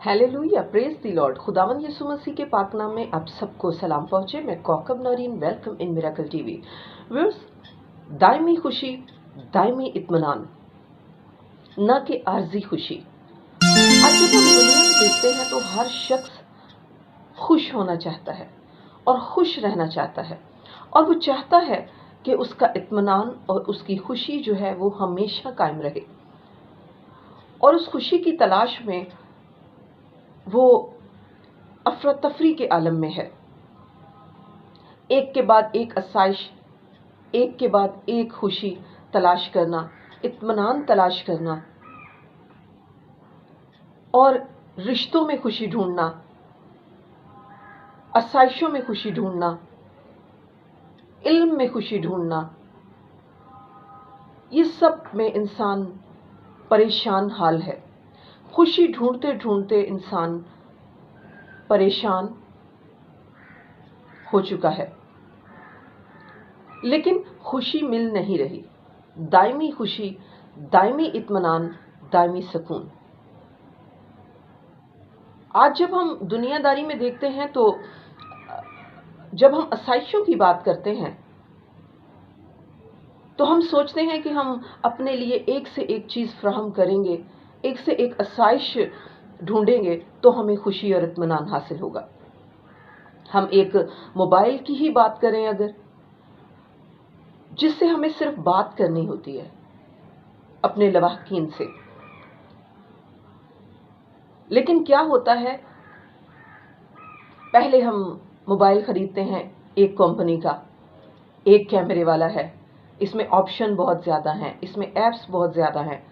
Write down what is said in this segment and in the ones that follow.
Hallelujah, praise the Lord. खुदावंद यीशु मसीह के पाक नाम में आप सबको सलाम पहुंचे। मैं Kaukab Naureen, welcome in miracle TV. Viewers, Daimi खुशी, दायमी इत्मीनान, न कि आर्जी खुशी। आज जब हम दुनिया में देखते हैं तो हर शख्स खुश होना चाहता है और खुश रहना चाहता है, और वो चाहता है कि उसका इत्मीनान और उसकी खुशी जो है वो हमेशा कायम रहे। और उस खुशी की तलाश में वो अफरा तफरी के आलम में है। एक के बाद एक आसाइश, एक के बाद एक खुशी तलाश करना, इत्मीनान तलाश करना, और रिश्तों में खुशी ढूंढना, आसाइशों में खुशी ढूंढना, इल्म में खुशी ढूंढना, ये सब में इंसान परेशान हाल है। खुशी ढूंढते ढूंढते इंसान परेशान हो चुका है, लेकिन खुशी मिल नहीं रही। दायमी खुशी, दायमी इत्मीनान, दायमी सुकून। आज जब हम दुनियादारी में देखते हैं तो जब हम आसाइशों की बात करते हैं तो हम सोचते हैं कि हम अपने लिए एक से एक चीज़ फ्राहम करेंगे, एक से एक आसाइश ढूंढेंगे तो हमें खुशी और इत्मीनान हासिल होगा। हम एक मोबाइल की ही बात करें अगर, जिससे हमें सिर्फ बात करनी होती है अपने लवाहकीन से, लेकिन क्या होता है, पहले हम मोबाइल खरीदते हैं एक कंपनी का, एक कैमरे वाला है, इसमें ऑप्शन बहुत ज़्यादा हैं, इसमें ऐप्स बहुत ज़्यादा हैं।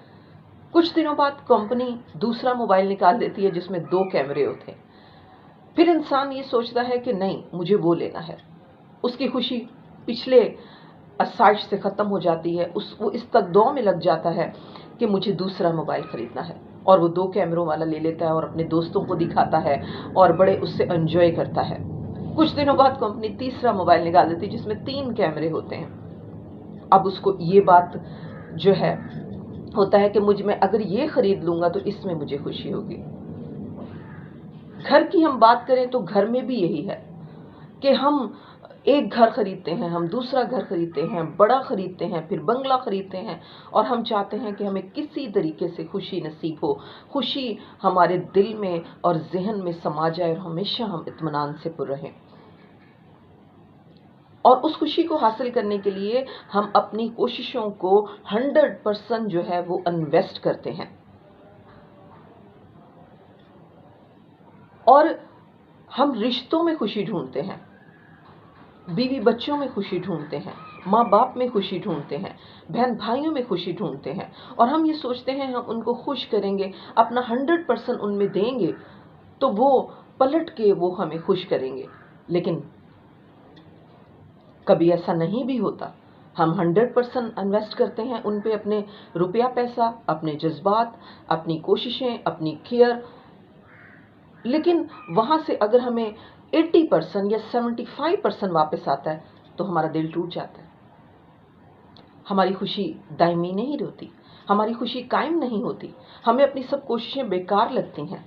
कुछ दिनों बाद कंपनी दूसरा मोबाइल निकाल देती है जिसमें 2 कैमरे होते हैं। फिर इंसान ये सोचता है कि नहीं, मुझे वो लेना है। उसकी खुशी पिछले आसाइश से ख़त्म हो जाती है, वो इस तकदौ में लग जाता है कि मुझे दूसरा मोबाइल ख़रीदना है, और वो 2 कैमरों वाला ले लेता है और अपने दोस्तों को दिखाता है और बड़े उससे एंजॉय करता है। कुछ दिनों बाद कंपनी तीसरा मोबाइल निकाल देती है जिसमें 3 कैमरे होते हैं। अब उसको ये बात जो है होता है कि मैं अगर ये ख़रीद लूँगा तो इसमें मुझे खुशी होगी। घर की हम बात करें तो घर में भी यही है कि हम एक घर खरीदते हैं, हम दूसरा घर खरीदते हैं, बड़ा खरीदते हैं, फिर बंगला खरीदते हैं, और हम चाहते हैं कि हमें किसी तरीके से खुशी नसीब हो, खुशी हमारे दिल में और जहन में समा जाए और हमेशा हम इत्मीनान से पुर रहें। और उस खुशी को हासिल करने के लिए हम अपनी कोशिशों को 100% जो है वो इन्वेस्ट करते हैं, और हम रिश्तों में खुशी ढूंढते हैं, बीवी बच्चों में खुशी ढूंढते हैं, माँ बाप में खुशी ढूंढते हैं, बहन भाइयों में खुशी ढूंढते हैं, और हम ये सोचते हैं हम उनको खुश करेंगे, अपना 100% उनमें देंगे तो वो पलट के वो हमें खुश करेंगे। लेकिन कभी ऐसा नहीं भी होता। हम 100% इन्वेस्ट करते हैं उन पे, अपने रुपया पैसा, अपने जज्बात, अपनी कोशिशें, अपनी केयर, लेकिन वहाँ से अगर हमें 80% या 75% वापस आता है तो हमारा दिल टूट जाता है। हमारी खुशी दायमी नहीं होती, हमारी खुशी कायम नहीं होती, हमें अपनी सब कोशिशें बेकार लगती हैं।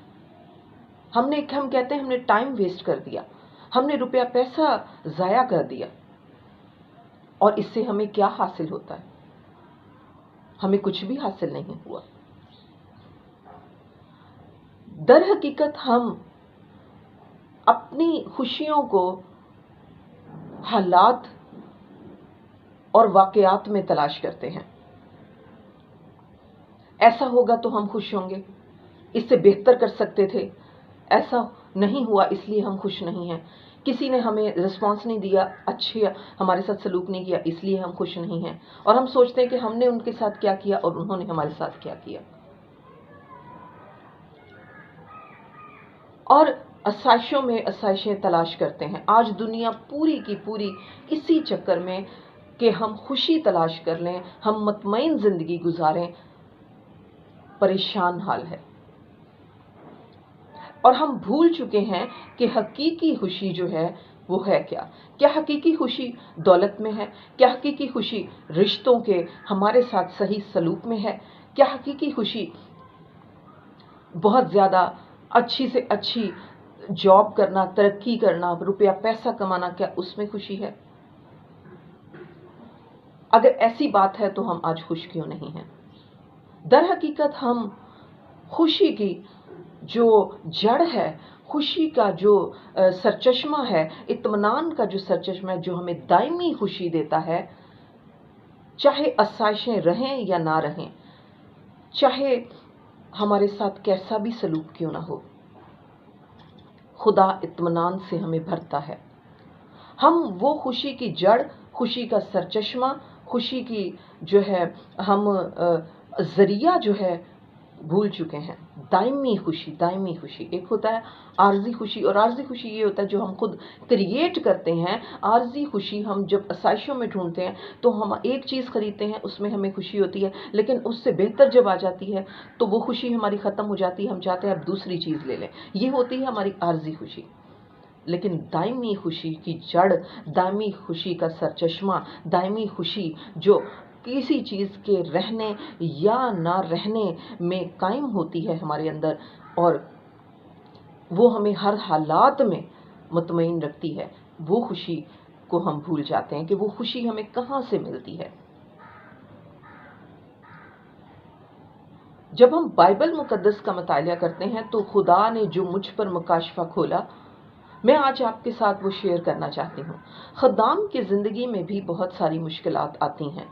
हम कहते हैं हमने टाइम वेस्ट कर दिया, हमने रुपया पैसा ज़ाया कर दिया, और इससे हमें क्या हासिल होता है? हमें कुछ भी हासिल नहीं हुआ। दर हकीकत हम अपनी खुशियों को हालात और वाकयात में तलाश करते हैं। ऐसा होगा तो हम खुश होंगे, इससे बेहतर कर सकते थे, ऐसा नहीं हुआ इसलिए हम खुश नहीं हैं, किसी ने हमें रिस्पॉन्स नहीं दिया, अच्छे हमारे साथ सलूक नहीं किया, इसलिए हम खुश नहीं हैं, और हम सोचते हैं कि हमने उनके साथ क्या किया और उन्होंने हमारे साथ क्या किया। और आसाइशों में आसाइशें तलाश करते हैं। आज दुनिया पूरी की पूरी इसी चक्कर में कि हम खुशी तलाश कर लें, हम मुतमईन ज़िंदगी गुजारें, परेशान हाल है। और हम भूल चुके हैं कि हकीकी खुशी जो है वो है क्या। क्या हकीकी खुशी दौलत में है? क्या हकीकी खुशी रिश्तों के हमारे साथ सही सलूक में है? क्या हकीकी खुशी बहुत ज़्यादा अच्छी से अच्छी जॉब करना, तरक्की करना, रुपया पैसा कमाना, क्या उसमें खुशी है? अगर ऐसी बात है तो हम आज खुश क्यों नहीं हैं? दर हकीकत हम खुशी की जो जड़ है, खुशी का जो सरचश्मा है, इत्मीनान का जो सरचश्मा है, जो हमें दायमी खुशी देता है, चाहे आसाइशें रहें या ना रहें, चाहे हमारे साथ कैसा भी सलूक क्यों ना हो, खुदा इत्मीनान से हमें भरता है। हम वो खुशी की जड़, खुशी का सरचश्मा, खुशी की जो है हम जरिया जो है भूल चुके हैं। दायमी खुशी, दायमी खुशी। एक होता है आर्जी खुशी, और आर्जी खुशी ये होता है जो हम खुद क्रिएट करते हैं। आर्जी खुशी हम जब आसाइशों में ढूंढते हैं तो हम एक चीज़ खरीदते हैं, उसमें हमें खुशी होती है, लेकिन उससे बेहतर जब आ जाती है तो वो खुशी हमारी ख़त्म हो जाती है, हम चाहते हैं अब दूसरी चीज़ ले लें। ये होती है हमारी आर्जी खुशी। लेकिन दायमी खुशी की जड़, दायमी खुशी का सरचश्मा, दायमी खुशी जो किसी चीज़ के रहने या ना रहने में कायम होती है हमारे अंदर, और वो हमें हर हालात में मुतमईन रखती है, वो खुशी को हम भूल जाते हैं कि वो खुशी हमें कहाँ से मिलती है। जब हम बाइबल मुकद्दस का मुतालिया करते हैं तो खुदा ने जो मुझ पर मुकाशफा खोला, मैं आज आपके साथ वो शेयर करना चाहती हूँ। खद्दाम की ज़िंदगी में भी बहुत सारी मुश्किलात आती हैं,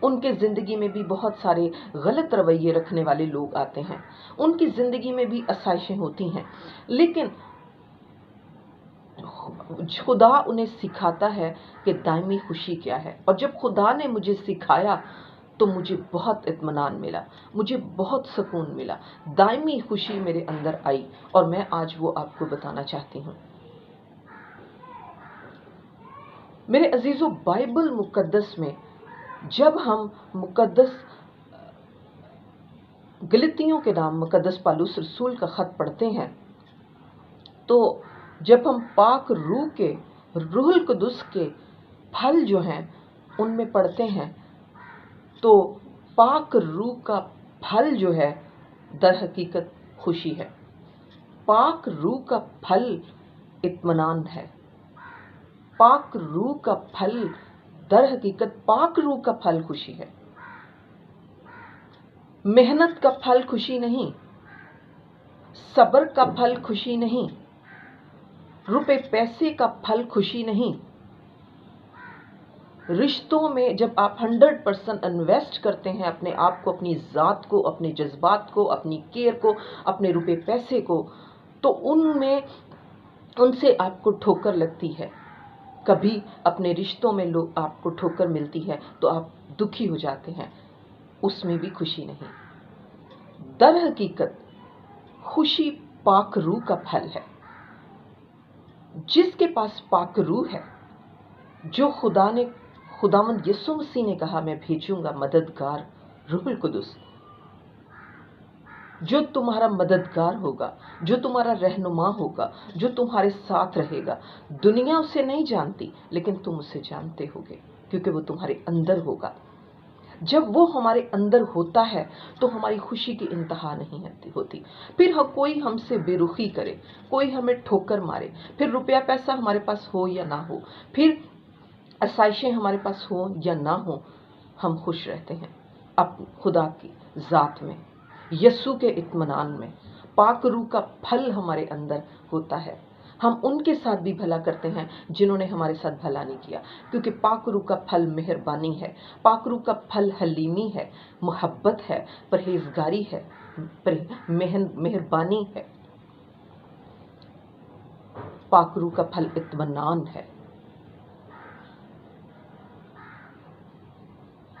उनके ज़िंदगी में भी बहुत सारे गलत रवैये रखने वाले लोग आते हैं, उनकी ज़िंदगी में भी आसाइशें होती हैं, लेकिन खुदा उन्हें सिखाता है कि दायमी खुशी क्या है। और जब खुदा ने मुझे सिखाया तो मुझे बहुत इत्मीनान मिला, मुझे बहुत सुकून मिला, दायमी खुशी मेरे अंदर आई, और मैं आज वो आपको बताना चाहती हूँ। मेरे अजीज़ों, बाइबल मुकद्दस में जब हम मुकद्दस गलतियों के नाम मुकद्दस पौलुस रसूल का ख़त पढ़ते हैं, तो जब हम पाक रूह के, रूहुल कुदुस के फल जो हैं उनमें पढ़ते हैं, तो पाक रूह का फल जो है दर हकीकत खुशी है। पाक रूह का फल इत्मीनान है। पाक रूह का फल दर हकीकत, पाक रूह का फल खुशी है। मेहनत का फल खुशी नहीं, सब्र का फल खुशी नहीं, रुपए पैसे का फल खुशी नहीं। रिश्तों में जब आप 100% इन्वेस्ट करते हैं अपने आप को, अपनी ज़ात को, अपने जज्बात को, अपनी केयर को, अपने रुपए पैसे को, तो उनमें उनसे आपको ठोकर लगती है। कभी अपने रिश्तों में लोग आपको ठोकर मिलती है तो आप दुखी हो जाते हैं, उसमें भी खुशी नहीं। दर हकीकत खुशी पाक रूह का फल है। जिसके पास पाक रूह है, जो खुदावंद यीशु मसीह ने कहा मैं भेजूंगा मददगार रूहुल कुदुस, जो तुम्हारा मददगार होगा, जो तुम्हारा रहनुमा होगा, जो तुम्हारे साथ रहेगा। दुनिया उसे नहीं जानती, लेकिन तुम उसे जानते होगे, क्योंकि वो तुम्हारे अंदर होगा। जब वो हमारे अंदर होता है तो हमारी खुशी की इंतहा नहीं होती। फिर कोई हमसे बेरुखी करे, कोई हमें ठोकर मारे, फिर रुपया पैसा हमारे पास हो या ना हो, फिर आसाइशें हमारे पास हो या ना हो, हम खुश रहते हैं अब खुदा की ज़ात में, यस्सु के इत्मीनान में। पाक रूह का फल हमारे अंदर होता है। हम उनके साथ भी भला करते हैं जिन्होंने हमारे साथ भला नहीं किया, क्योंकि पाक रूह का फल मेहरबानी है, पाक रूह का फल हलीमी है, मोहब्बत है, परहेजगारी है, मेहरबानी है। पाक रूह का फल इत्मीनान है।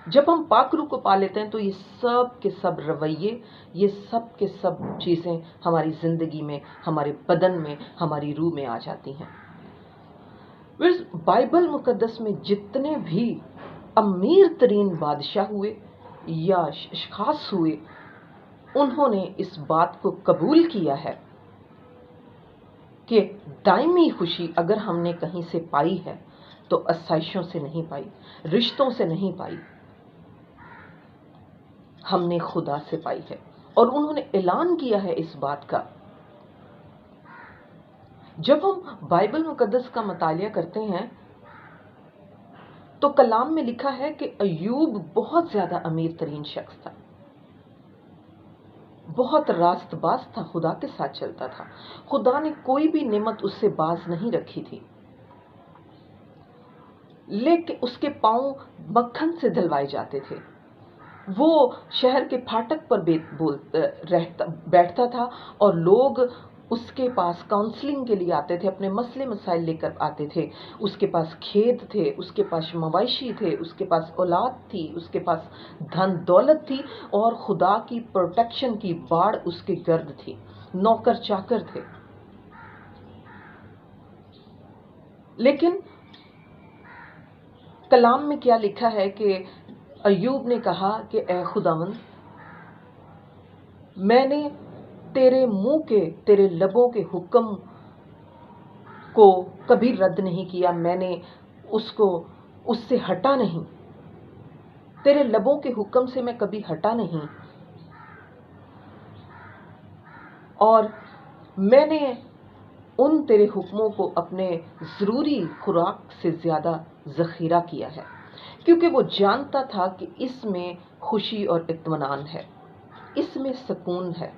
जब हम पाक रूह को पा लेते हैं तो ये सब के सब रवैये, ये सब के सब चीज़ें हमारी ज़िंदगी में, हमारे बदन में, हमारी रूह में आ जाती हैं। बाइबल मुकद्दस में जितने भी अमीर तरीन बादशाह हुए या खास हुए, उन्होंने इस बात को कबूल किया है कि दायमी खुशी अगर हमने कहीं से पाई है तो आसाइशों से नहीं पाई, रिश्तों से नहीं पाई, हमने खुदा से पाई है। और उन्होंने ऐलान किया है इस बात का جب ہم بائبل مقدس کا مطالعہ کرتے ہیں تو کلام میں لکھا ہے کہ ایوب بہت زیادہ امیر ترین شخص تھا، بہت راست باز تھا، خدا کے ساتھ چلتا تھا، خدا نے کوئی بھی نعمت اس سے باز نہیں رکھی تھی، لیکن اس کے پاؤں مکھن سے دھلوائے جاتے تھے، وہ شہر کے پھاٹک پر بیٹھتا تھا اور لوگ اس کے پاس کاؤنسلنگ کے لیے آتے تھے، اپنے مسئلے مسائل لے کر آتے تھے، اس کے پاس کھیت تھے، اس کے پاس مویشی تھے، اس کے پاس اولاد تھی، اس کے پاس دھن دولت تھی، اور خدا کی پروٹیکشن کی باڑ اس کے گرد تھی، نوکر چاکر تھے۔ لیکن کلام میں کیا لکھا ہے کہ ایوب نے کہا کہ اے خداوند، میں نے تیرے منہ کے، تیرے لبوں کے حکم کو کبھی رد نہیں کیا، میں نے اس سے ہٹا نہیں، تیرے لبوں کے حکم سے میں کبھی ہٹا نہیں، اور میں نے ان تیرے حکموں کو اپنے ضروری خوراک سے زیادہ ذخیرہ کیا ہے، کیونکہ وہ جانتا تھا کہ اس میں خوشی اور اطمینان ہے، اس میں سکون ہے،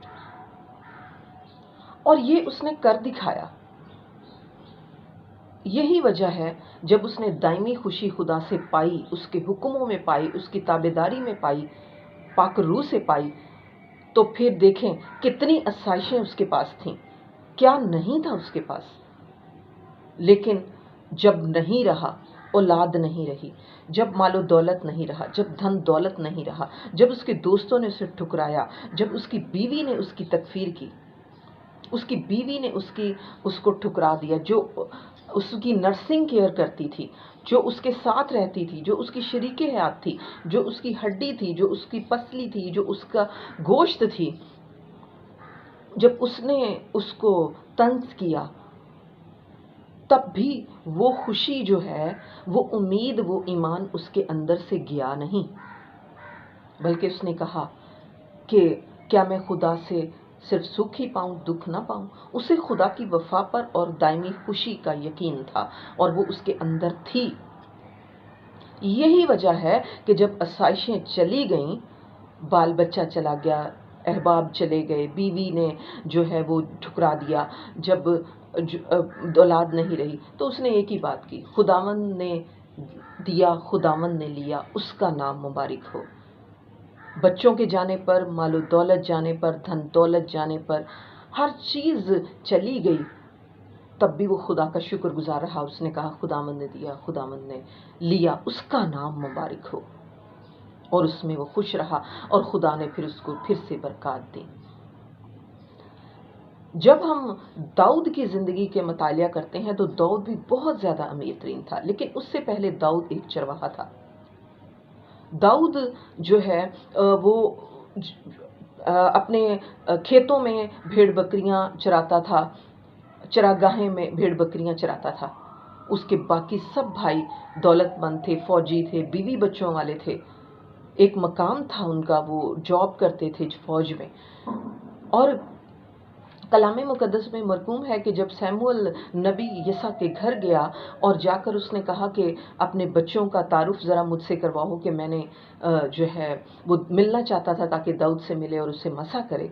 اور یہ اس نے کر دکھایا۔ یہی وجہ ہے جب اس نے دائمی خوشی خدا سے پائی، اس کے حکموں میں پائی، اس کی تابعداری میں پائی، پاک روح سے پائی، تو پھر دیکھیں کتنی آسائشیں اس کے پاس تھیں، کیا نہیں تھا اس کے پاس۔ لیکن جب نہیں رہا، اولاد نہیں رہی، جب مال و دولت نہیں رہا، جب دھن دولت نہیں رہا، جب اس کے دوستوں نے اسے ٹھکرایا، جب اس کی بیوی نے اس کی تکفیر کی، اس کی بیوی نے اس کو ٹھکرا دیا، جو اس کی نرسنگ کیئر کرتی تھی، جو اس کے ساتھ رہتی تھی، جو اس کی شریک حیات تھی، جو اس کی ہڈی تھی، جو اس کی پسلی تھی، جو اس کا گوشت تھی، جب اس نے اس کو طنز کیا، تب بھی وہ خوشی جو ہے، وہ امید، وہ ایمان اس کے اندر سے گیا نہیں، بلکہ اس نے کہا کہ کیا میں خدا سے صرف سکھ ہی پاؤں، دکھ نہ پاؤں۔ اسے خدا کی وفا پر اور دائمی خوشی کا یقین تھا، اور وہ اس کے اندر تھی۔ یہی وجہ ہے کہ جب آسائشیں چلی گئیں، بال بچہ چلا گیا، احباب چلے گئے، بیوی نے جو ہے وہ ٹھکرا دیا، جب اولاد نہیں رہی، تو اس نے ایک ہی بات کی، خداوند نے دیا، خداوند نے لیا، اس کا نام مبارک ہو۔ بچوں کے جانے پر، مال و دولت جانے پر، دھن دولت جانے پر، ہر چیز چلی گئی، تب بھی وہ خدا کا شکر گزار رہا۔ اس نے کہا خداوند نے دیا، خداوند نے لیا، اس کا نام مبارک ہو، اور اس میں وہ خوش رہا، اور خدا نے پھر اس کو پھر سے برکات دی۔ جب ہم داؤد کی زندگی کے مطالعہ کرتے ہیں تو داؤد بھی بہت زیادہ امیر ترین تھا، لیکن اس سے پہلے داؤد ایک چرواہا تھا۔ داؤد جو ہے وہ اپنے کھیتوں میں بھیڑ بکریاں چراتا تھا، چراگاہیں میں بھیڑ بکریاں چراتا تھا۔ اس کے باقی سب بھائی دولت مند تھے، فوجی تھے، بیوی بچوں والے تھے، ایک مقام تھا ان کا، وہ جاب کرتے تھے فوج میں۔ اور کلام مقدس میں مرقوم ہے کہ جب سیموئل نبی یسیٰ کے گھر گیا اور جا کر اس نے کہا کہ اپنے بچوں کا تعارف ذرا مجھ سے کرواؤ، کہ میں نے جو ہے وہ ملنا چاہتا تھا تاکہ داؤد سے ملے اور اسے مسح کرے،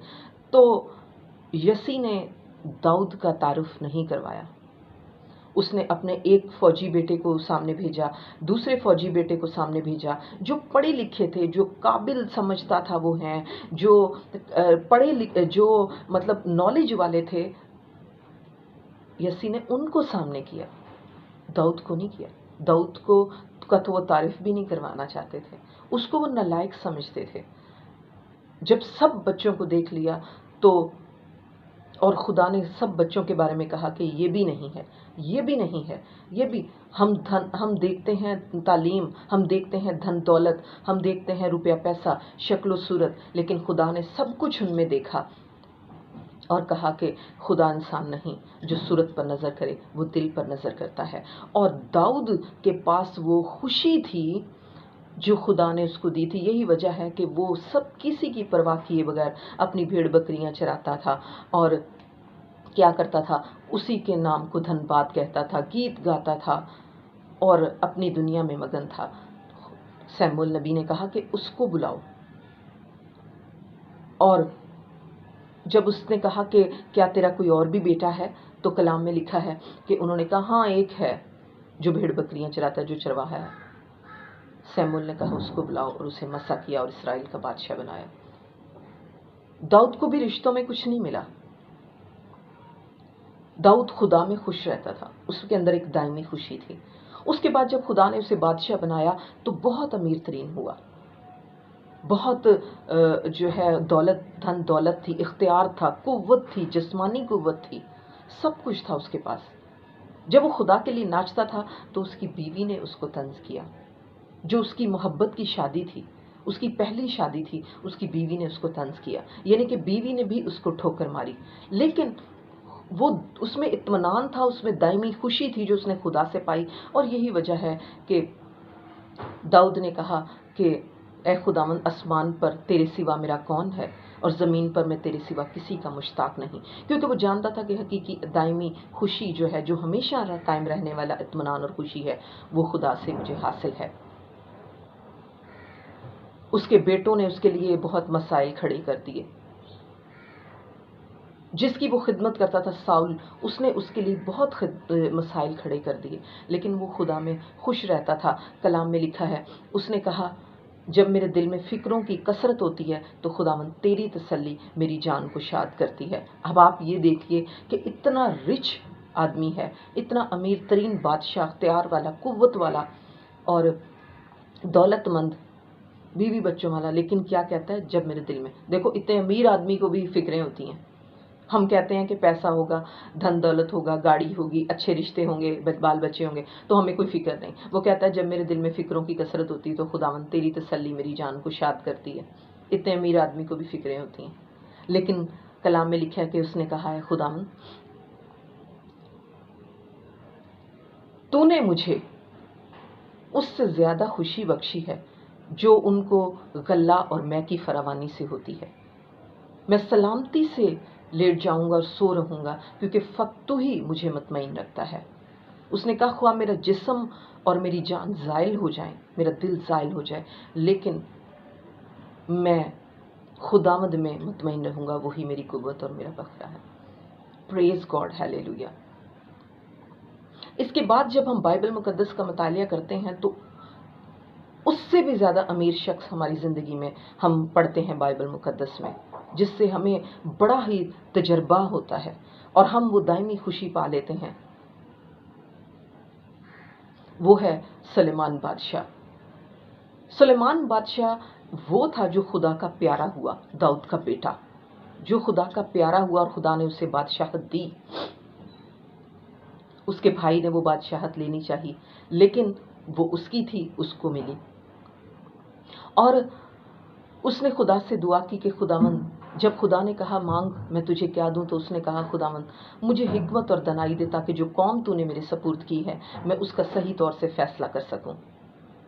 تو یسی نے داؤد کا تعارف نہیں کروایا۔ اس نے اپنے ایک فوجی بیٹے کو سامنے بھیجا، دوسرے فوجی بیٹے کو سامنے بھیجا، جو پڑھے لکھے تھے، جو قابل سمجھتا تھا وہ ہیں، جو پڑھے لکھے، جو مطلب نالج والے تھے، یسی نے ان کو سامنے کیا، داؤد کو نہیں کیا۔ داؤد کا تو وہ تعریف بھی نہیں کروانا چاہتے تھے، اس کو وہ نالائق سمجھتے تھے۔ جب سب بچوں کو دیکھ لیا تو، اور خدا نے سب بچوں کے بارے میں کہا کہ یہ بھی نہیں ہے، یہ بھی نہیں ہے، یہ بھی، ہم دیکھتے ہیں تعلیم، ہم دیکھتے ہیں دھن دولت، ہم دیکھتے ہیں روپیہ پیسہ، شکل و صورت، لیکن خدا نے سب کچھ ان میں دیکھا اور کہا کہ خدا انسان نہیں جو صورت پر نظر کرے، وہ دل پر نظر کرتا ہے۔ اور داؤد کے پاس وہ خوشی تھی جو خدا نے اس کو دی تھی۔ یہی وجہ ہے کہ وہ سب کسی کی پرواہ کیے بغیر اپنی بھیڑ بکریاں چراتا تھا، اور क्या करता था, उसी के नाम को धन्यवाद कहता था, गीत गाता था और अपनी दुनिया में मगन था। सैमुअल नबी ने कहा कि उसको बुलाओ, और जब उसने कहा कि क्या तेरा कोई और भी बेटा है, तो कलाम में लिखा है कि उन्होंने कहा हाँ एक है जो भेड़ बकरियां चराता है, जो चरवाहा है। सैमुअल ने कहा उसको बुलाओ, और उसे मसा किया और इसराइल का बादशाह बनाया। दाऊद को भी रिश्तों में कुछ नहीं मिला। दाऊद खुदा में खुश रहता था, उसके अंदर एक दायमी खुशी थी। उसके बाद जब खुदा ने उसे बादशाह बनाया तो बहुत अमीर तरीन हुआ, बहुत जो है दौलत, धन दौलत थी, इख्तियार था, कुव्वत थी, जिस्मानी कुव्वत थी, सब कुछ था उसके पास। जब वो खुदा के लिए नाचता था तो उसकी बीवी ने उसको तंज किया। जो उसकी मोहब्बत की शादी थी, उसकी पहली शादी थी, उसकी बीवी ने उसको तंज किया, यानी कि बीवी ने भी उसको ठोकर मारी। लेकिन वो उसमें इत्मीनान था, उसमें दायमी खुशी थी जो उसने खुदा से पाई। और यही वजह है कि दाऊद ने कहा कि ए खुदावंद, आसमान पर तेरे सिवा मेरा कौन है, और ज़मीन पर मैं तेरे सिवा किसी का मुश्ताक नहीं। क्योंकि वो जानता था कि हकीकी दायमी खुशी जो है, जो हमेशा कायम रहने वाला इत्मीनान और खुशी है, वो खुदा से मुझे हासिल है। उसके बेटों ने उसके लिए बहुत मसाइल खड़े कर दिए। जिसकी वो खिदमत करता था साउल, उसने उसके लिए बहुत मसाइल खड़े कर दिए, लेकिन वो खुदा में खुश रहता था। कलाम में लिखा है, उसने कहा जब मेरे दिल में फ़िक्रों की कसरत होती है तो खुदावंद तेरी तसल्ली मेरी जान को शाद करती है। अब आप ये देखिए कि इतना रिच आदमी है, इतना अमीर तरीन बादशाह, अख्तियार वाला, कुव्वत वाला और दौलतमंद, बीवी बच्चों वाला, लेकिन क्या कहता है, जब मेरे दिल में, देखो इतने अमीर आदमी को भी फिक्रें होती हैं। हम कहते हैं कि पैसा होगा, धन दौलत होगा, गाड़ी होगी, अच्छे रिश्ते होंगे, बाल बच्चे होंगे, तो हमें कोई फिक्र नहीं। वो कहता है जब मेरे दिल में फ़िक्रों की कसरत होती है तो खुदावंद तेरी तसल्ली मेरी जान को शाद करती है। इतने अमीर आदमी को भी फिक्रें होती हैं। लेकिन कलाम में लिखा है कि उसने कहा है, खुदावंद तूने मुझे उससे ज़्यादा खुशी बख्शी है जो उनको गल्ला और मैं की फरावानी से होती है। मैं सलामती से लेट जाऊंगा और सो रहूंगा, क्योंकि तू ही मुझे मुतमईन रखता है। उसने कहा ख्वाह मेरा जिस्म और मेरी जान ज़ाइल हो जाए, मेरा दिल ज़ाइल हो जाए, लेकिन मैं खुदावंद में मुतमईन रहूंगा, वही मेरी कुव्वत और मेरा बखरा है। Praise God, hallelujah. इसके बाद जब हम बाइबल मुकद्दस का मुतालिया करते हैं तो उससे भी ज़्यादा अमीर शख्स हमारी ज़िंदगी में हम पढ़ते हैं बाइबल मुकद्दस में, जिससे हमें बड़ा ही तजर्बा होता है और हम वो दायमी खुशी पा लेते हैं। वो है सुलेमान बादशाह। सुलेमान बादशाह वो था जो खुदा का प्यारा हुआ, दाऊद का बेटा, जो खुदा का प्यारा हुआ और खुदा ने उसे बादशाहत दी। उसके भाई ने वो बादशाहत लेनी चाहिए, लेकिन वो उसकी थी, उसको मिली। और उसने खुदा से दुआ की कि खुदावंद, जब खुदा ने कहा मांग मैं तुझे क्या दूं, तो उसने कहा खुदावंद मुझे हिकमत और दनाई दे, ताकि जो कौम तूने मेरे सपुर्द की है मैं उसका सही तौर से फैसला कर सकूं,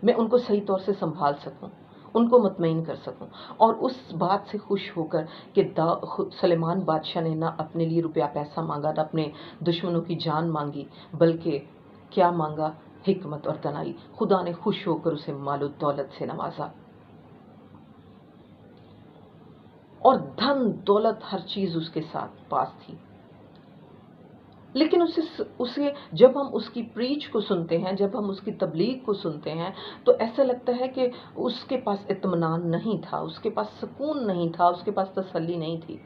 मैं उनको सही तौर से संभाल सकूं, उनको मुतमईन कर सकूं। और उस बात से खुश होकर कि सुलेमान बादशाह ने ना अपने लिए रुपया पैसा मांगा, ना अपने दुश्मनों की जान मांगी, बल्कि क्या मांगा, हिकमत और दनाई। खुदा ने खुश होकर उसे मालो दौलत से नवाजा और धन दौलत हर चीज उसके साथ पास थी। लेकिन उसे जब हम उसकी प्रीच को सुनते हैं, जब हम उसकी तबलीग को सुनते हैं, तो ऐसा लगता है कि उसके पास इत्मीनान नहीं था, उसके पास सुकून नहीं था, उसके पास तसल्ली नहीं थी,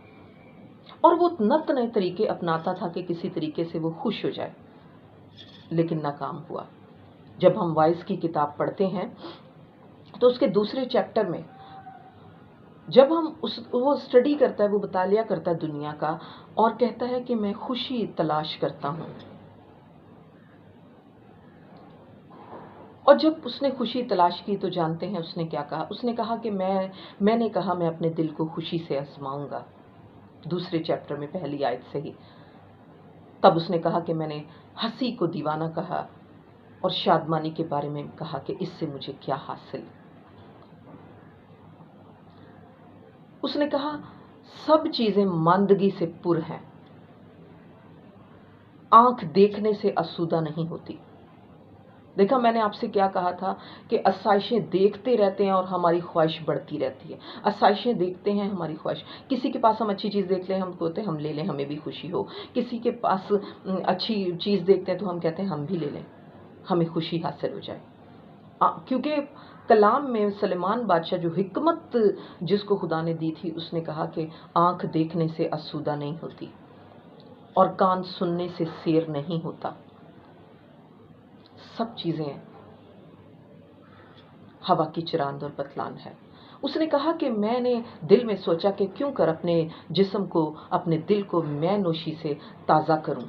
और वो नत नए तरीके अपनाता था कि किसी तरीके से वो खुश हो जाए, लेकिन नाकाम हुआ। जब हम वाइस की किताब पढ़ते हैं तो उसके दूसरे चैप्टर में जब हम वो स्टडी करता है, वो मुतालिया करता है दुनिया का, और कहता है कि मैं खुशी तलाश करता हूं। और जब उसने खुशी तलाश की तो जानते हैं उसने क्या कहा, उसने कहा कि मैंने कहा मैं अपने दिल को खुशी से आजमाऊंगा, दूसरे चैप्टर में पहली आयत से ही। तब उसने कहा कि मैंने हंसी को दीवाना कहा और शादमानी के बारे में कहा कि इससे मुझे क्या हासिल। उसने कहा सब चीजें मांदगी से पुर हैं, आंख देखने से आसूदा नहीं होती। देखा मैंने आपसे क्या कहा था कि आसाइशें देखते रहते हैं और हमारी ख्वाहिश बढ़ती रहती है। आसाइशें देखते हैं, हमारी ख्वाहिश, किसी के पास हम अच्छी चीज़ देख लें, हम कहते हैं हम ले लें, हमें भी खुशी हो। किसी के पास अच्छी चीज़ देखते हैं तो हम कहते हैं हम भी ले लें, हमें खुशी हासिल हो जाए। क्योंकि कलाम में सुलेमान बादशाह जो हिकमत जिसको खुदा ने दी थी, उसने कहा कि आंख देखने से आसूदा नहीं होती और कान सुनने से सेर नहीं होता। सब चीज़ें हवा की चिरांद और बतलान है। उसने कहा कि मैंने दिल में सोचा कि क्यों कर अपने जिस्म को, अपने दिल को मैं नोशी से ताज़ा करूं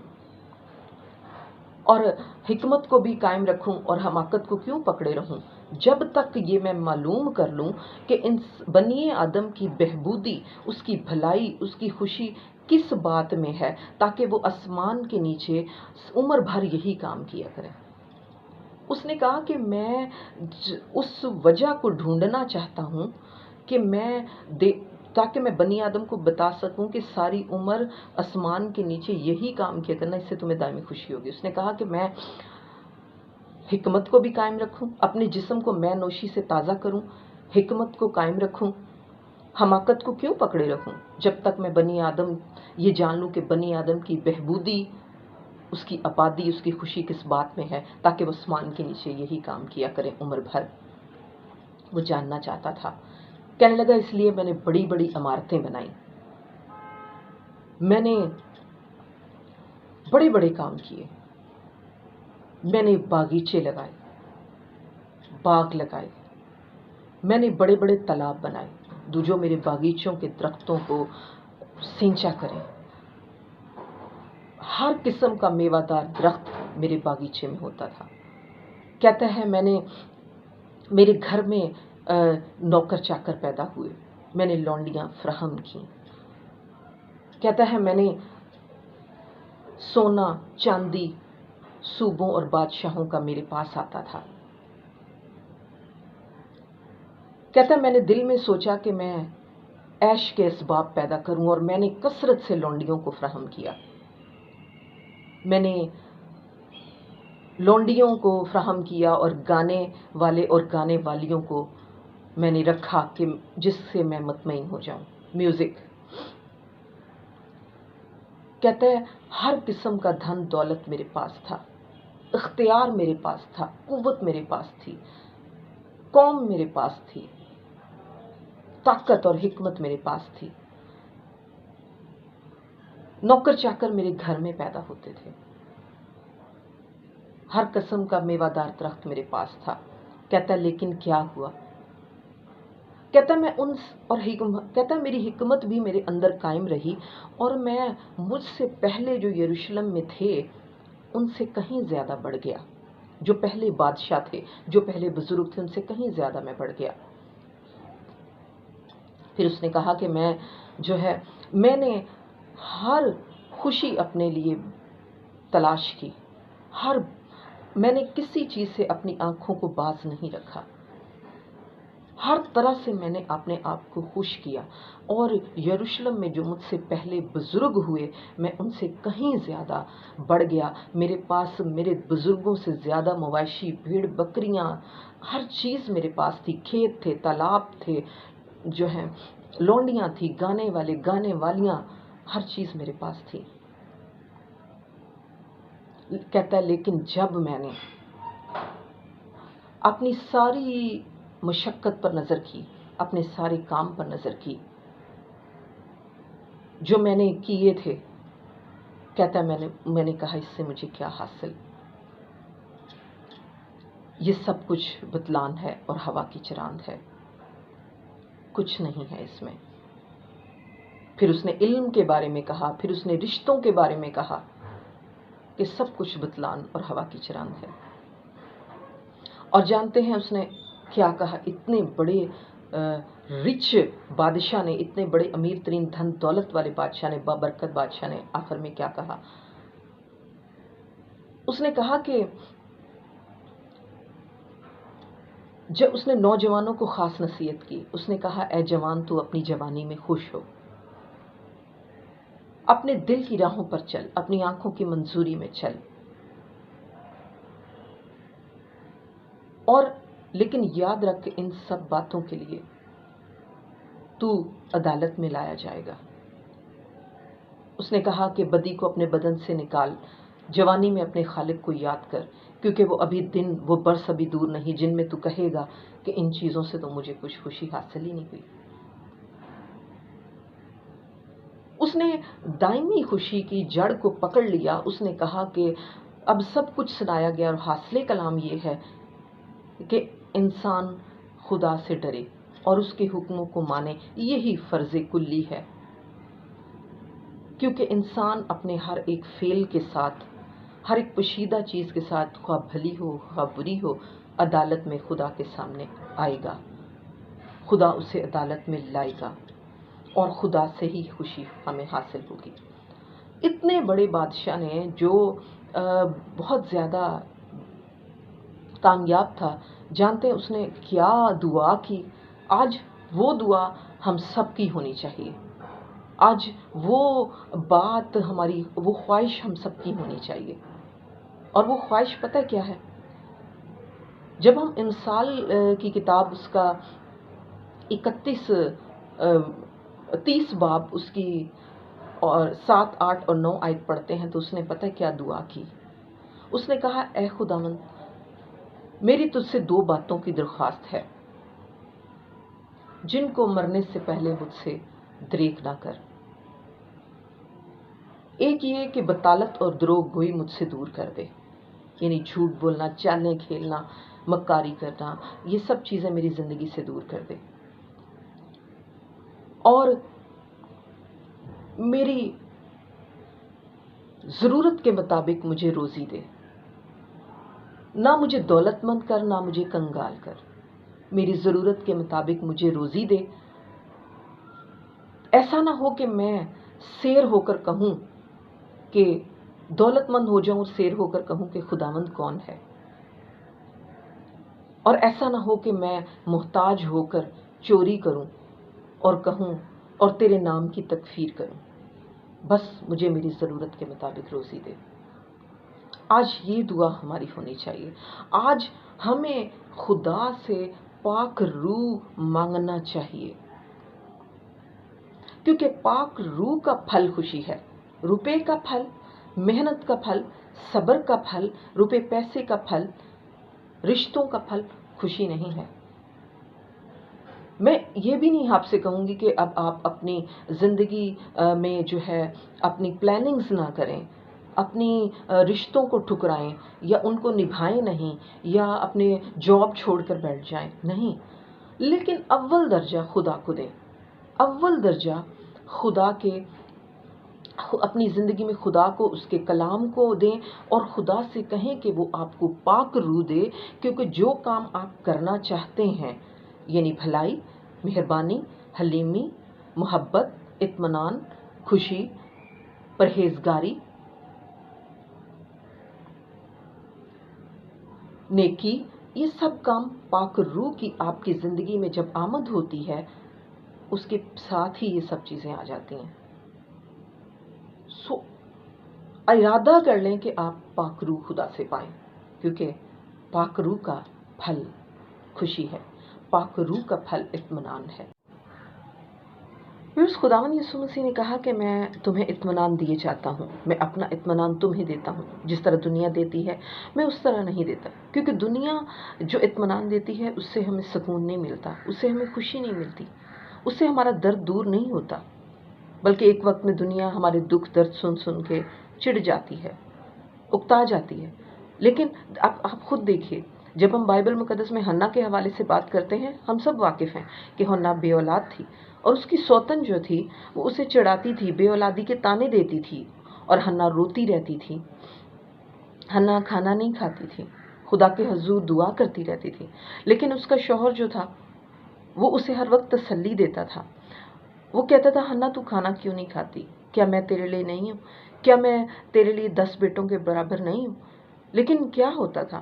और हिकमत को भी कायम रखूं और हमाकत को क्यों पकड़े रहूं, जब तक ये मैं मालूम कर लूं कि इन बनी आदम की बहबूदी, उसकी भलाई, उसकी खुशी किस बात में है, ताकि वो आसमान के नीचे उम्र भर यही काम किया करें। उसने कहा कि मैं उस वजह को ढूंढना चाहता हूं कि ताकि मैं बनी आदम को बता सकूं कि सारी उम्र आसमान के नीचे यही काम किया करना, इससे तुम्हें दायमी खुशी होगी। उसने कहा कि मैं हिकमत को भी कायम रखूं, अपने जिस्म को मैं नोशी से ताज़ा करूं, हिकमत को कायम रखूं, हमाकत को क्यों पकड़े रखूं, जब तक मैं बनी आदम ये जान लूं कि बनी आदम की बहबूदी, उसकी आबादी, उसकी खुशी किस बात में है, ताकि वो आसमान के नीचे यही काम किया करें उम्र भर। वो जानना चाहता था। कहने लगा इसलिए मैंने बड़ी बड़ी इमारतें बनाई, मैंने बड़े बड़े काम किए, मैंने बागीचे लगाए, बाग लगाए, मैंने बड़े बड़े तालाब बनाए जो मेरे बागीचों के दरख्तों को सिंचा करें। हर किस्म का मेवादार दरख्त मेरे बागीचे में होता था। कहता है मैंने मेरे घर में नौकर चाकर पैदा हुए, मैंने लौंडियां फराहम की। कहता है मैंने सोना चांदी सूबों और बादशाहों का मेरे पास आता था। कहता है मैंने दिल में सोचा कि मैं ऐश के असबाब पैदा करूं और मैंने कसरत से लौंडियों को फराहम किया। मैंने लौंडियों को फराहम किया और गाने वाले और गाने वालियों को मैंने रखा कि जिससे मैं मुतमईन हो जाऊं। म्यूजिक। कहता है हर किस्म का धन दौलत मेरे पास था, इख्तियार मेरे पास था, कुव्वत मेरे पास थी, कौम मेरे पास थी, ताकत और हिकमत मेरे पास थी। नौकर चाकर मेरे घर में पैदा होते थे, हर किस्म का मेवादार दरख्त मेरे पास था। कहता लेकिन क्या हुआ, कहता मैं उन और कहता मेरी हिकमत भी मेरे अंदर कायम रही और मैं मुझसे पहले जो यरूशलेम में थे उनसे कहीं ज्यादा बढ़ गया। जो पहले बादशाह थे, जो पहले बुजुर्ग थे, उनसे कहीं ज्यादा मैं बढ़ गया। फिर उसने कहा कि मैं जो है मैंने हर खुशी अपने लिए तलाश की, मैंने किसी चीज से अपनी आंखों को बाज नहीं रखा, हर तरह से मैंने अपने आप को खुश किया और यरूशलेम में जो मुझसे पहले बुजुर्ग हुए मैं उनसे कहीं ज्यादा बढ़ गया। मेरे पास मेरे बुजुर्गों से ज्यादा मवेशी, भेड़ बकरियां, हर चीज मेरे पास थी, खेत थे, तालाब थे, जो है लौंडियां थी, गाने वाले गाने वालियां, हर चीज मेरे पास थी। कहता है लेकिन जब मैंने अपनी सारी मशक्कत पर नजर की, अपने सारे काम पर नजर की जो मैंने किए थे, कहता है मैंने कहा इससे मुझे क्या हासिल, ये सब कुछ बतलान है और हवा की चिरांद है, कुछ नहीं है इसमें। फिर उसने इल्म के बारे में कहा, फिर उसने रिश्तों के बारे में कहा कि सब कुछ बतलान और हवा की चिरांद है। और जानते हैं उसने क्या कहा, इतने बड़े रिच बादशाह ने, इतने बड़े अमीर तरीन धन दौलत वाले बादशाह ने, बाबरकत बादशाह ने आखिर में क्या कहा, उसने कहा कि जब उसने नौजवानों को खास नसीहत की, उसने कहा ए जवान तू अपनी जवानी में खुश हो, اپنے دل کی راہوں پر چل، اپنی آنکھوں کی منظوری میں چل، اور لیکن یاد رکھ کہ ان سب باتوں کے لیے تو عدالت میں لایا جائے گا۔ اس نے کہا کہ بدی کو اپنے بدن سے نکال، جوانی میں اپنے خالق کو یاد کر، کیونکہ وہ برس ابھی دور نہیں جن میں تو کہے گا کہ ان چیزوں سے تو مجھے کچھ خوشی حاصل ہی نہیں ہوئی۔ اس نے دائمی خوشی کی جڑ کو پکڑ لیا۔ اس نے کہا کہ اب سب کچھ سنایا گیا اور حاصل کلام یہ ہے کہ انسان خدا سے ڈرے اور اس کے حکموں کو مانے، یہی فرض کلی ہے، کیونکہ انسان اپنے ہر ایک فعل کے ساتھ، ہر ایک پوشیدہ چیز کے ساتھ، خواہ بھلی ہو خواہ بری ہو، عدالت میں خدا کے سامنے آئے گا۔ خدا اسے عدالت میں لائے گا اور خدا سے ہی خوشی ہمیں حاصل ہوگی۔ اتنے بڑے بادشاہ نے جو بہت زیادہ کامیاب تھا، جانتے ہیں اس نے کیا دعا کی؟ آج وہ دعا ہم سب کی ہونی چاہیے، آج وہ بات ہماری، وہ خواہش ہم سب کی ہونی چاہیے۔ اور وہ خواہش پتہ کیا ہے؟ جب ہم امثال کی کتاب اس کا 30 باب اس کی اور 7، 8 اور 9 آیت پڑھتے ہیں تو اس نے پتہ کیا دعا کی؟ اس نے کہا اے خداوند، میری تجھ سے 2 باتوں کی درخواست ہے جن کو مرنے سے پہلے مجھ سے دریغ نہ کر۔ ایک یہ کہ بطالت اور دروغ گوئی مجھ سے دور کر دے، یعنی جھوٹ بولنا، چالیں کھیلنا، مکاری کرنا، یہ سب چیزیں میری زندگی سے دور کر دے، اور میری ضرورت کے مطابق مجھے روزی دے، نہ مجھے دولت مند کر نہ مجھے کنگال کر، میری ضرورت کے مطابق مجھے روزی دے۔ ایسا نہ ہو کہ میں سیر ہو کر کہوں کہ دولت مند ہو جاؤں اور سیر ہو کر کہوں کہ خداوند کون ہے، اور ایسا نہ ہو کہ میں محتاج ہو کر چوری کروں اور کہوں اور تیرے نام کی تکفیر کروں، بس مجھے میری ضرورت کے مطابق روزی دے۔ آج یہ دعا ہماری ہونی چاہیے۔ آج ہمیں خدا سے پاک روح مانگنا چاہیے، کیونکہ پاک روح کا پھل خوشی ہے۔ روپے کا پھل، محنت کا پھل، صبر کا پھل، روپے پیسے کا پھل، رشتوں کا پھل خوشی نہیں ہے۔ میں یہ بھی نہیں آپ سے کہوں گی کہ اب آپ اپنی زندگی میں جو ہے اپنی پلاننگز نہ کریں، اپنی رشتوں کو ٹھکرائیں یا ان کو نبھائیں نہیں، یا اپنے جاب چھوڑ کر بیٹھ جائیں، نہیں، لیکن اول درجہ خدا کو دیں، اول درجہ خدا کے، اپنی زندگی میں خدا کو، اس کے کلام کو دیں، اور خدا سے کہیں کہ وہ آپ کو پاک روح دے، کیونکہ جو کام آپ کرنا چاہتے ہیں، یعنی بھلائی، مہربانی، حلیمی، محبت، اطمینان، خوشی، پرہیزگاری، نیکی، یہ سب کام پاک روح کی آپ کی زندگی میں جب آمد ہوتی ہے، اس کے ساتھ ہی یہ سب چیزیں آ جاتی ہیں۔ ارادہ کر لیں کہ آپ پاک روح خدا سے پائیں، کیونکہ پاک روح کا پھل خوشی ہے، پاک روح کا پھل اطمینان ہے۔ پھر خداوند یسوع مسیح نے کہا کہ میں تمہیں اطمینان دیے جاتا ہوں، میں اپنا اطمینان تمہیں دیتا ہوں، جس طرح دنیا دیتی ہے میں اس طرح نہیں دیتا، کیونکہ دنیا جو اطمینان دیتی ہے اس سے ہمیں سکون نہیں ملتا، اس سے ہمیں خوشی نہیں ملتی، اس سے ہمارا درد دور نہیں ہوتا، بلکہ ایک وقت میں دنیا ہمارے دکھ درد سن سن کے چڑ جاتی ہے، اکتا جاتی ہے۔ لیکن آپ خود دیکھیے، جب ہم بائبل مقدس میں حنا کے حوالے سے بات کرتے ہیں، ہم سب واقف ہیں کہ حنا بے اولاد تھی، اور اس کی سوتن جو تھی وہ اسے چڑھاتی تھی، بے اولادی کے تانے دیتی تھی، اور حنا روتی رہتی تھی، حنا کھانا نہیں کھاتی تھی، خدا کے حضور دعا کرتی رہتی تھی، لیکن اس کا شوہر جو تھا وہ اسے ہر وقت تسلی دیتا تھا۔ وہ کہتا تھا حنا تو کھانا کیوں نہیں کھاتی؟ کیا میں تیرے لیے نہیں ہوں؟ کیا میں تیرے لیے 10 بیٹوں کے برابر نہیں ہوں؟ لیکن کیا ہوتا تھا؟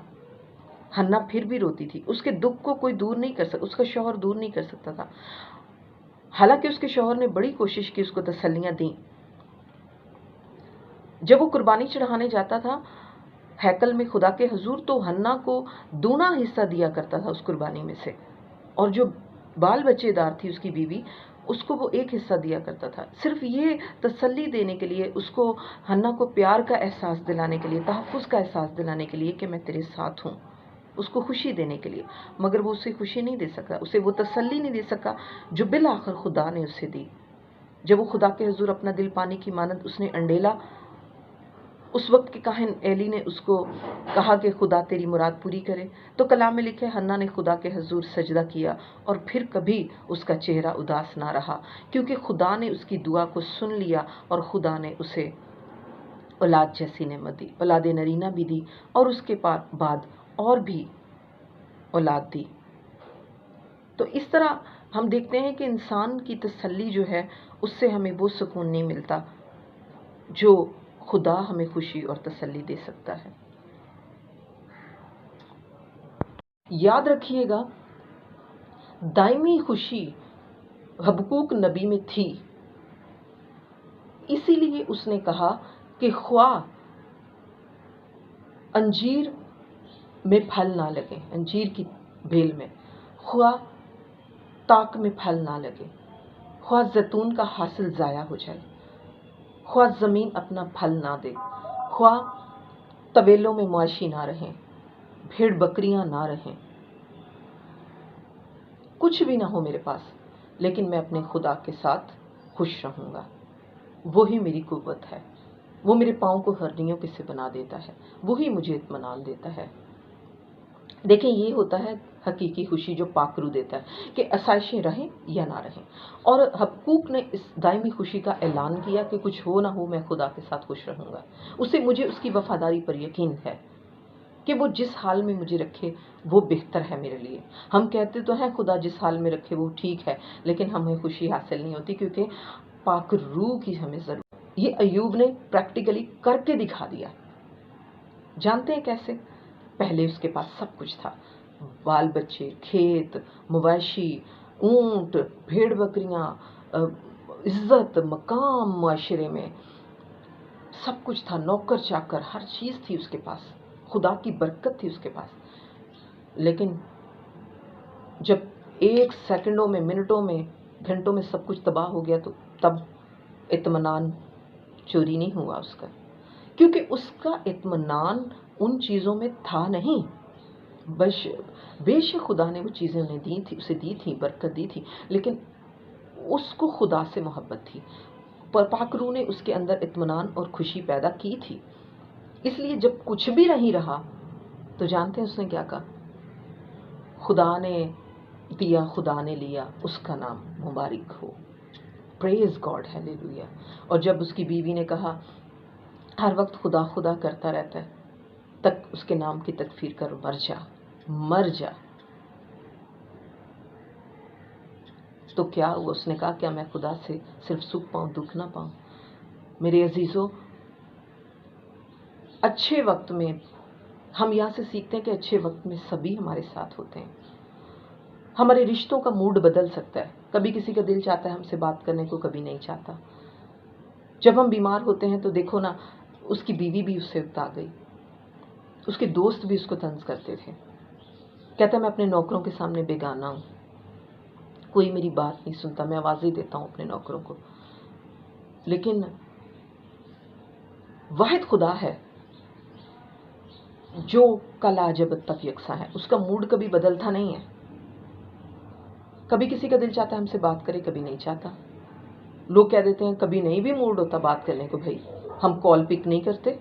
حنا پھر بھی روتی تھی، اس کے دکھ کو کوئی دور نہیں کر سکتا، اس کا شوہر دور نہیں کر سکتا تھا، حالانکہ اس کے شوہر نے بڑی کوشش کی اس کو تسلیاں دیں، جب وہ قربانی چڑھانے جاتا تھا ہیکل میں خدا کے حضور، تو حنا کو دونا حصہ دیا کرتا تھا اس قربانی میں سے، اور جو بال بچے دار تھی اس کی بیوی، اس کو وہ ایک حصہ دیا کرتا تھا، صرف یہ تسلی دینے کے لیے، اس کو حنا کو پیار کا احساس دلانے کے لیے، تحفظ کا احساس دلانے کے لیے کہ میں تیرے ساتھ ہوں، اس کو خوشی دینے کے لیے۔ مگر وہ اسے خوشی نہیں دے سکا، اسے وہ تسلی نہیں دے سکا جو بالآخر خدا نے اسے دی۔ جب وہ خدا کے حضور اپنا دل پانی کی مانند اس نے انڈیلا، اس وقت کے کاہن ایلی نے اس کو کہا کہ خدا تیری مراد پوری کرے، تو کلام میں لکھے حنا نے خدا کے حضور سجدہ کیا اور پھر کبھی اس کا چہرہ اداس نہ رہا، کیونکہ خدا نے اس کی دعا کو سن لیا اور خدا نے اسے اولاد جیسی نعمت دی، اولاد نرینہ بھی دی، اور اس کے بعد اور بھی اولاد دی۔ تو اس طرح ہم دیکھتے ہیں کہ انسان کی تسلی جو ہے اس سے ہمیں وہ سکون نہیں ملتا جو خدا ہمیں خوشی اور تسلی دے سکتا ہے۔ یاد رکھیے گا، دائمی خوشی حبقوق نبی میں تھی، اسی لیے اس نے کہا کہ خواہ انجیر میں پھل نہ لگے، انجیر کی بیل میں، خواہ تاک میں پھل نہ لگے، خواہ زیتون کا حاصل ضائع ہو جائے، خواہ زمین اپنا پھل نہ دے، خواہ طویلوں میں مواشی نہ رہیں، بھیڑ بکریاں نہ رہیں، کچھ بھی نہ ہو میرے پاس، لیکن میں اپنے خدا کے ساتھ خوش رہوں گا۔ وہی میری قوت ہے، وہ میرے پاؤں کو ہرنیوں کے سے بنا دیتا ہے، وہی مجھے اطمینان دیتا ہے۔ دیکھیں، یہ ہوتا ہے حقیقی خوشی جو پاک روح دیتا ہے، کہ آسائشیں رہیں یا نہ رہیں۔ اور حبقوق نے اس دائمی خوشی کا اعلان کیا کہ کچھ ہو نہ ہو میں خدا کے ساتھ خوش رہوں گا۔ مجھے اس کی وفاداری پر یقین ہے کہ وہ جس حال میں مجھے رکھے وہ بہتر ہے میرے لیے۔ ہم کہتے تو ہیں خدا جس حال میں رکھے وہ ٹھیک ہے، لیکن ہمیں خوشی حاصل نہیں ہوتی کیونکہ پاک روح کی ہمیں ضرورت۔ یہ ایوب نے پریکٹیکلی کر کے دکھا دیا۔ جانتے ہیں کیسے؟ پہلے اس کے پاس سب کچھ تھا، بال بچے، کھیت، مویشی، اونٹ، بھیڑ بکریاں، عزت، مقام معاشرے میں، سب کچھ تھا، نوکر چاکر، ہر چیز تھی اس کے پاس، خدا کی برکت تھی اس کے پاس۔ لیکن جب ایک سیکنڈوں میں، منٹوں میں، گھنٹوں میں سب کچھ تباہ ہو گیا تو تب اطمینان چوری نہیں ہوا اس کا، کیونکہ اس کا اطمینان ان چیزوں میں تھا نہیں۔ بے شک خدا نے وہ چیزیں انہیں دی تھی، اسے دی تھی، برکت دی تھی، لیکن اس کو خدا سے محبت تھی، پاک روح نے اس کے اندر اطمینان اور خوشی پیدا کی تھی۔ اس لیے جب کچھ بھی نہیں رہا تو جانتے ہیں اس نے کیا کہا؟ خدا نے دیا، خدا نے لیا، اس کا نام مبارک ہو، پریز گاڈ، ہیلیلویا۔ اور جب اس کی بیوی نے کہا ہر وقت خدا خدا کرتا رہتا ہے، تک اس کے نام کی تکفیر کر، مر جا، تو کیا ہوا؟ اس نے کہا کیا میں خدا سے صرف سکھ پاؤں، دکھ نہ پاؤں؟ میرے عزیزوں، اچھے وقت میں ہم یہاں سے سیکھتے ہیں کہ اچھے وقت میں سبھی ہمارے ساتھ ہوتے ہیں۔ ہمارے رشتوں کا موڈ بدل سکتا ہے، کبھی کسی کا دل چاہتا ہے ہم سے بات کرنے کو، کبھی نہیں چاہتا۔ جب ہم بیمار ہوتے ہیں تو دیکھو نا، اس کی بیوی بھی اس سے اکتا گئی، اس کے دوست بھی اس کو طنز کرتے تھے، کہتا ہے میں اپنے نوکروں کے سامنے بیگانہ ہوں، کوئی میری بات نہیں سنتا، میں آوازیں دیتا ہوں اپنے نوکروں کو۔ لیکن واحد خدا ہے جو کل آج ابد تک یکساں ہے، اس کا موڈ کبھی بدلتا نہیں ہے۔ کبھی کسی کا دل چاہتا ہے ہم سے بات کرے، کبھی نہیں چاہتا۔ لوگ کہہ دیتے ہیں کبھی نہیں بھی موڈ ہوتا بات کرنے کو، بھائی ہم کال پک نہیں کرتے،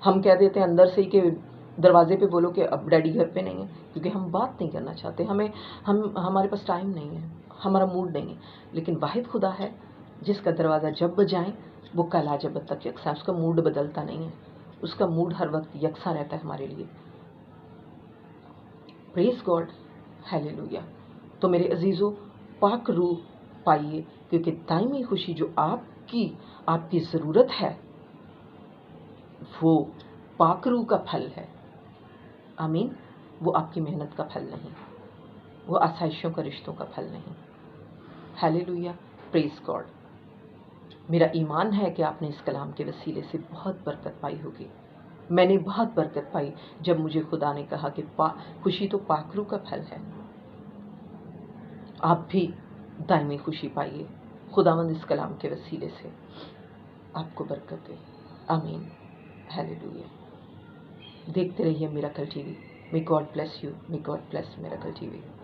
ہم کہہ دیتے ہیں اندر سے ہی کہ دروازے پہ بولو کہ اب ڈیڈی گھر پہ نہیں ہے، کیونکہ ہم بات نہیں کرنا چاہتے، ہمارے پاس ٹائم نہیں ہے، ہمارا موڈ نہیں ہے۔ لیکن واحد خدا ہے جس کا دروازہ جب بجائیں وہ کل آج ابد تک یکساں ہے، اس کا موڈ بدلتا نہیں ہے، اس کا موڈ ہر وقت یکساں رہتا ہے ہمارے لیے۔ پریز گاڈ، ہیلیلویا۔ تو میرے عزیزوں، پاک روح پائیے، کیونکہ دائمی خوشی جو آپ کی ضرورت ہے وہ پاک روح کا پھل ہے۔ آمین۔ وہ آپ کی محنت کا پھل نہیں، وہ آسائشوں کا، رشتوں کا پھل نہیں۔ ہیلیلویا، پریز گاڈ۔ میرا ایمان ہے کہ آپ نے اس کلام کے وسیلے سے بہت برکت پائی ہوگی. میں نے بہت برکت پائی جب مجھے خدا نے کہا کہ خوشی تو پاکرو کا پھل ہے. آپ بھی دائمی خوشی پائیے. خداوند اس کلام کے وسیلے سے آپ کو برکت دے. آمین. ہیلیلویا. دیکھتے رہیے میراکل T V. May God bless you. May God bless Miracle TV.